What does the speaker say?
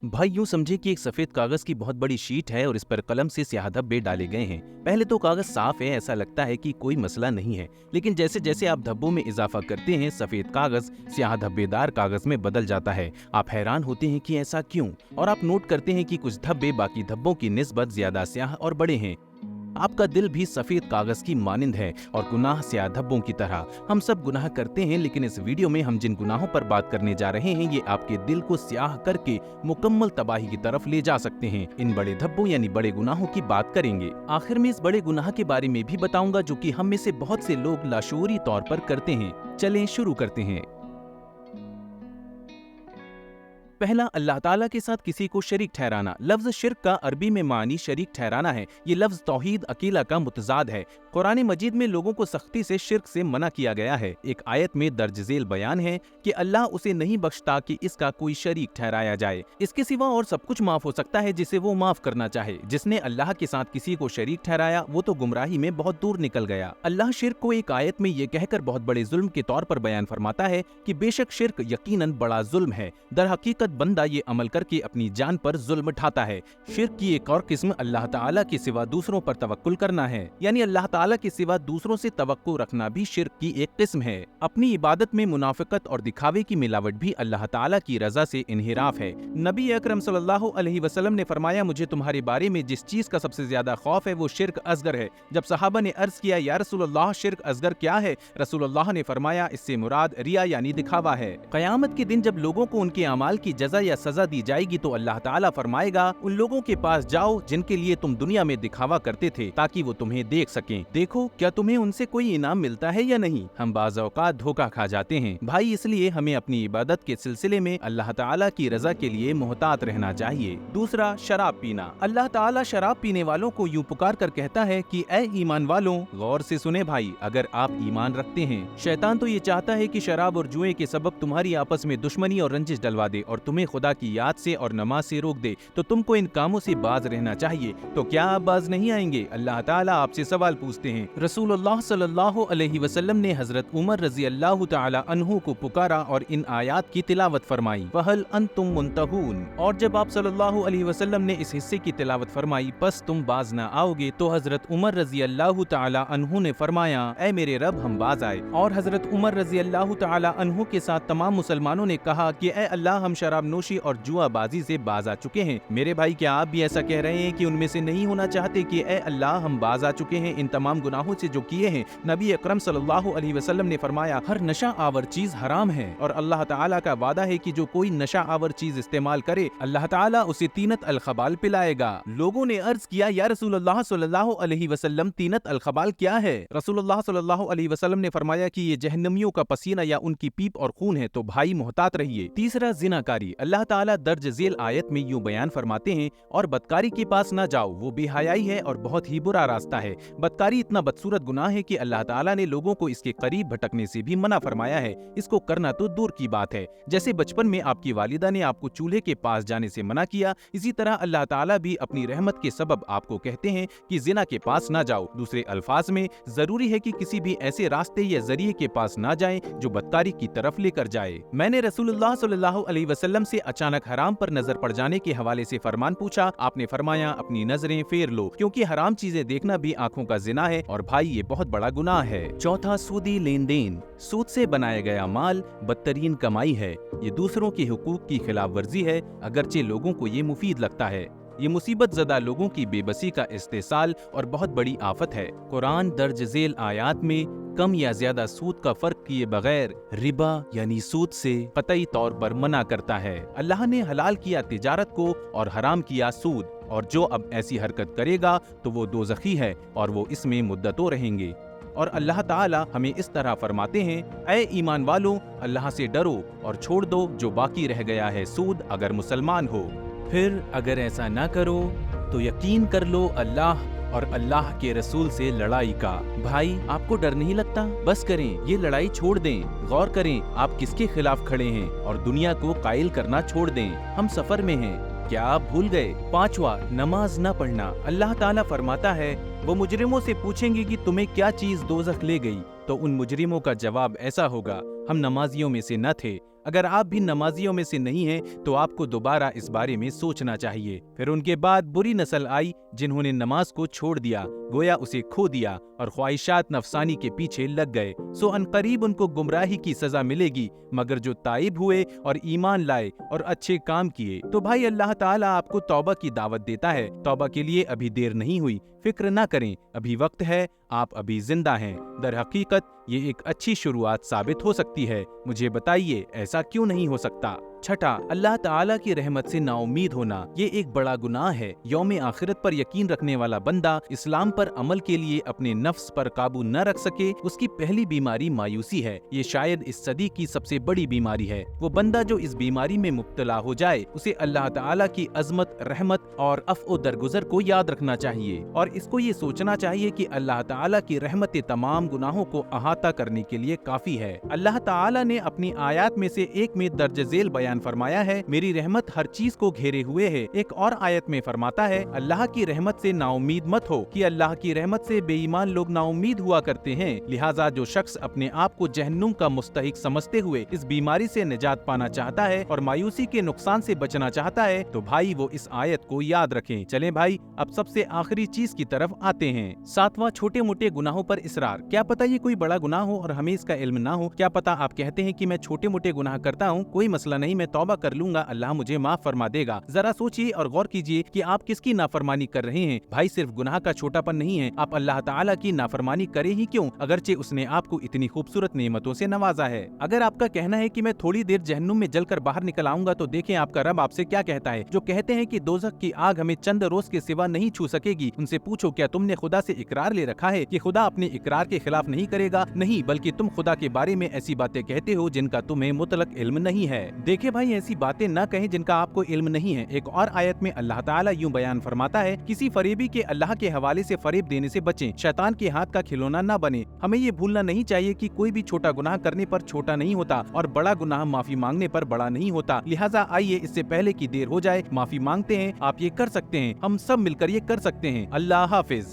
भाई यूं समझे कि एक सफेद कागज की बहुत बड़ी शीट है और इस पर कलम से स्याह धब्बे डाले गए हैं। पहले तो कागज साफ है, ऐसा लगता है कि कोई मसला नहीं है, लेकिन जैसे जैसे आप धब्बों में इजाफा करते हैं सफेद कागज स्याह धब्बेदार कागज में बदल जाता है। आप हैरान होते हैं कि ऐसा क्यों, और आप नोट करते हैं कि कुछ धब्बे बाकी धब्बों की निस्बत ज्यादा स्याह और बड़े हैं। आपका दिल भी सफेद कागज की मानिंद है और गुनाह स्याह धब्बों की तरह। हम सब गुनाह करते हैं, लेकिन इस वीडियो में हम जिन गुनाहों पर बात करने जा रहे हैं ये आपके दिल को स्याह करके मुकम्मल तबाही की तरफ ले जा सकते हैं। इन बड़े धब्बों यानी बड़े गुनाहों की बात करेंगे। आखिर में इस बड़े गुनाह के बारे में भी बताऊंगा जो कि हम में से बहुत से लोग लाशूरी तौर पर करते हैं। चलें शुरू करते हैं। पहला, अल्लाह ताला के साथ किसी को शरीक ठहराना। लफ्ज शिर्क का अरबी में मानी शरीक ठहराना है। ये लफ्ज तौहीद अकेला का मुतजाद है। कुरान मजीद में लोगों को सख्ती से शिर्क से मना किया गया है। एक आयत में दर्ज झेल बयान है कि अल्लाह उसे नहीं बख्शता कि इसका कोई शरीक ठहराया जाए। इसके सिवा और सब कुछ माफ हो सकता है जिसे वो माफ करना चाहे। जिसने अल्लाह के साथ किसी को शरीक ठहराया वो तो गुमराही में बहुत दूर निकल गया। अल्लाह शिर्क को एक आयत में ये कहकर बहुत बड़े जुल्म के तौर पर बयान फरमाता है कि बेशक शिर्क यकीनन बड़ा जुल्म है। दर हकीकत बंदा ये अमल करके अपनी जान पर जुल्म उठाता है। शिर्क की एक और किस्म अल्लाह ताला के सिवा दूसरों पर तवक्कुल करना है, यानी अल्लाह ताला के सिवा दूसरों से तवक्कुल रखना भी शिर्क की एक किस्म है। अपनी इबादत में मुनाफिकत और दिखावे की मिलावट भी अल्लाह ताला की रजा से इन्हिराफ है। नबी अकरम सल्लल्लाहु अलैहि वसल्लम ने फरमाया, मुझे तुम्हारे बारे में जिस चीज का सबसे ज्यादा खौफ है वो शिर्क असगर है। जब सहाबा ने अर्ज किया, या रसूलल्लाह शिर्क असगर क्या है? रसूलल्लाह ने फरमाया, इससे मुराद रिया यानी दिखावा है। कयामत के दिन जब लोगों को उनके अमाल की जजा या सजा दी जाएगी तो अल्लाह ताला फरमाएगा, उन लोगों के पास जाओ जिनके लिए तुम दुनिया में दिखावा करते थे ताकि वो तुम्हें देख सकें। देखो क्या तुम्हें उनसे कोई इनाम मिलता है या नहीं। हम बाज़ औक़ात धोखा खा जाते हैं भाई, इसलिए हमें अपनी इबादत के सिलसिले में अल्लाह ताला की रजा के लिए मोहतात रहना चाहिए। दूसरा, शराब पीना। अल्लाह ताला शराब पीने वालों को यूं पुकार कर कहता है कि ऐ ईमान वालों, गौर से सुने भाई, अगर आप ईमान रखते हैं। शैतान तो ये चाहता है कि शराब और जुए के सबब तुम्हारी आपस में दुश्मनी और रंजिश डलवा दे और तुम्हें खुदा की याद से और नमाज से रोक दे, तो तुमको इन कामों से बाज रहना चाहिए। तो क्या आप बाज नहीं आएंगे? अल्लाह ताला आपसे सवाल पूछते हैं। रसूलुल्लाह सल्लल्लाहु अलैहि वसल्लम ने हजरत उमर रजी अल्लाह ताला अन्हु को पुकारा और इन आयात की तिलावत फरमाई, वहल अंतुम मुंतहून। और जब आप सल्लल्लाहु अलैहि वसल्लम ने इस हिस्से की तिलावत फरमाई, बस तुम बाज न आओगे, तो हजरत उमर रजी अल्लाह ताला अन्हु ने फरमाया, ऐ मेरे रब हम बाज आए। और हजरत उमर रजी अल्लाह ताला अन्हु के साथ तमाम मुसलमानों ने कहा कि ऐ अल्लाह, हम शराब नोशी और जुआबाजी से बाज आ चुके हैं। मेरे भाई, क्या आप भी ऐसा कह रहे हैं कि उनमें से नहीं होना चाहते कि ऐ अल्लाह, हम बाज आ चुके हैं इन तमाम गुनाहों से जो किए हैं? नबी अकरम सल्लल्लाहु अलैहि वसल्लम ने फरमाया, हर नशा आवर चीज हराम है और अल्लाह ताला का वादा है कि जो कोई नशा आवर चीज इस्तेमाल करे अल्लाह ताला उसे तीनत अलखबाल पिलाएगा। लोगों ने अर्ज किया, या रसूलुल्लाह सल्लल्लाहु अलैहि वसल्लम, तीनत अलखबाल क्या है? रसूलुल्लाह सल्लल्लाहु अलैहि वसल्लम ने फरमाया कि ये जहन्नमियों का पसीना या उनकी पीप और खून है, तो भाई मोहतात रहिए। तीसरा, जिनाकारी। अल्लाह ताला दर्ज झेल आयत में यूं बयान फरमाते हैं, और बदकारी के पास ना जाओ, वो बेहयाई है और बहुत ही बुरा रास्ता है। बदकारी इतना बदसूरत गुनाह है कि अल्लाह ताला ने लोगों को इसके करीब भटकने से भी मना फरमाया है। इसको करना तो दूर की बात है। जैसे बचपन में आपकी वालिदा ने आपको चूल्हे के पास जाने से मना किया, इसी तरह अल्लाह ताला भी अपनी रहमत के सबब आपको कहते हैं कि जिना के पास ना जाओ। दूसरे अल्फाज में, जरूरी है कि किसी भी ऐसे रास्ते या जरिए के पास ना जाएं जो बदकारी की तरफ लेकर जाए। मैंने रसूलुल्लाह सल्लल्लाहु अलैहि वसल्लम से अचानक हराम पर नजर पड़ जाने के हवाले से फरमान पूछा। आपने फरमाया, अपनी नजरें फेर लो, क्योंकि हराम चीजें देखना भी आंखों का जिना है और भाई ये बहुत बड़ा गुनाह है। चौथा, सूदी लेन देन। सूद से बनाया गया माल बदतरीन कमाई है। ये दूसरों के हुकूक की खिलाफ वर्जी है, अगरचे लोगों को ये मुफीद लगता है। ये मुसीबत ज़दा लोगों की बेबसी का इस्तेसाल और बहुत बड़ी आफत है। कुरान दर्ज झेल आयात में कम या ज्यादा सूद का फर्क किए बगैर रिबा यानी सूद से कतई तौर पर मना करता है। अल्लाह ने हलाल किया तिजारत को और हराम किया सूद, और जो अब ऐसी हरकत करेगा तो वो दोज़खी है और वो इसमें मुद्दतों रहेंगे। और अल्लाह ताला हमें इस तरह फरमाते हैं, ऐ ईमान वालों, अल्लाह से डरो और छोड़ दो जो बाकी रह गया है सूद, अगर मुसलमान हो। फिर अगर ऐसा ना करो तो यकीन कर लो अल्लाह और अल्लाह के रसूल से लड़ाई का। भाई, आपको डर नहीं लगता? बस करें, ये लड़ाई छोड़ दें। गौर करें आप किसके खिलाफ खड़े हैं और दुनिया को कायल करना छोड़ दें। हम सफर में हैं, क्या आप भूल गए? पांचवा, नमाज न पढ़ना। अल्लाह ताला फरमाता है, वो मुजरिमों से पूछेंगे कि तुम्हें क्या चीज दोज़ख ले गई, तो उन मुजरिमों का जवाब ऐसा होगा, हम नमाजियों में से न थे। अगर आप भी नमाजियों में से नहीं हैं तो आपको दोबारा इस बारे में सोचना चाहिए। फिर उनके बाद बुरी नस्ल आई जिन्होंने नमाज को छोड़ दिया, गोया उसे खो दिया और ख्वाहिशात नफसानी के पीछे लग गए। सो अनकरीब उनको गुमराही की सजा मिलेगी, मगर जो ताइब हुए और ईमान लाए और अच्छे काम किए। तो भाई अल्लाह ताला आपको तौबा की दावत देता है। तौबा के लिए अभी देर नहीं हुई, फिक्र ना करें, अभी वक्त है, आप अभी जिंदा हैं। दर हकीकत ये एक अच्छी शुरुआत साबित हो सकती है। मुझे बताइए ऐसा क्यों नहीं हो सकता। छठा, अल्लाह ताला की रहमत से नाउमीद होना। ये एक बड़ा गुनाह है। यौम आखिरत पर यकीन रखने वाला बंदा इस्लाम पर अमल के लिए अपने नफ्स पर काबू न रख सके, उसकी पहली बीमारी मायूसी है। ये शायद इस सदी की सबसे बड़ी बीमारी है। वो बंदा जो इस बीमारी में मुब्तला हो जाए, उसे अल्लाह ताला की अजमत, रहमत और अफ़्व दरगुजर को याद रखना चाहिए और इसको ये सोचना चाहिए कि अल्लाह ताला की रहमत तमाम गुनाहों को अहाता करने के लिए काफी है। अल्लाह ताला ने अपनी आयत में से एक में दर्ज झेल बयान फरमाया है, मेरी रहमत हर चीज को घेरे हुए है। एक और आयत में फरमाता है, अल्लाह की रहमत से नाउमीद मत हो कि अल्लाह की रहमत से बेईमान लोग नाउमीद हुआ करते हैं। लिहाजा जो शख्स अपने आप को जहन्नुम का मुस्तहिक समझते हुए इस बीमारी से निजात पाना चाहता है और मायूसी के नुकसान से बचना चाहता है, तो भाई वो इस आयत को याद रखें। चलें भाई, अब सबसे आखिरी चीज की तरफ आते हैं। सातवां, छोटे मोटे गुनाहों पर इसरार। क्या पता ये कोई बड़ा गुनाह हो और हमें इसका इल्म ना हो। क्या पता आप कहते हैं कि मैं छोटे मोटे गुनाह करता हूँ, कोई मसला नहीं, मैं तौबा कर लूंगा, अल्लाह मुझे माफ फरमा देगा। जरा सोचिए और गौर कीजिए कि आप किसकी नाफरमानी कर रहे हैं। भाई सिर्फ गुनाह का छोटापन नहीं है, आप अल्लाह ताला की नाफरमानी करें ही क्यों, अगरचे उसने आपको इतनी खूबसूरत नेमतों से नवाजा है। अगर आपका कहना है कि मैं थोड़ी देर जहन्नुम में जलकर बाहर निकल आऊंगा, तो देखें आपका रब आपसे क्या कहता है। जो कहते हैं कि दोज़ख की आग हमें चंद रोज के सिवा नहीं छू सकेगी, उनसे पूछो क्या तुमने खुदा से इकरार ले रखा है कि खुदा अपने इकरार के खिलाफ नहीं करेगा। नहीं, बल्कि तुम खुदा के बारे में ऐसी बातें कहते हो जिनका तुम्हें मुतलक इल्म नहीं है। देखे भाई, ऐसी बातें न कहें जिनका आपको इल्म नहीं है। एक और आयत में अल्लाह ताला यूं बयान फरमाता है, किसी फरेबी के अल्लाह के हवाले से फरेब देने से बचें, शैतान के हाथ का खिलौना न बने। हमें ये भूलना नहीं चाहिए कि कोई भी छोटा गुनाह करने पर छोटा नहीं होता और बड़ा गुनाह माफी मांगने पर बड़ा नहीं होता। लिहाजा आइए इससे पहले कि देर हो जाए माफी मांगते हैं। आप ये कर सकते हैं, हम सब मिलकर ये कर सकते हैं। अल्लाह हाफिज।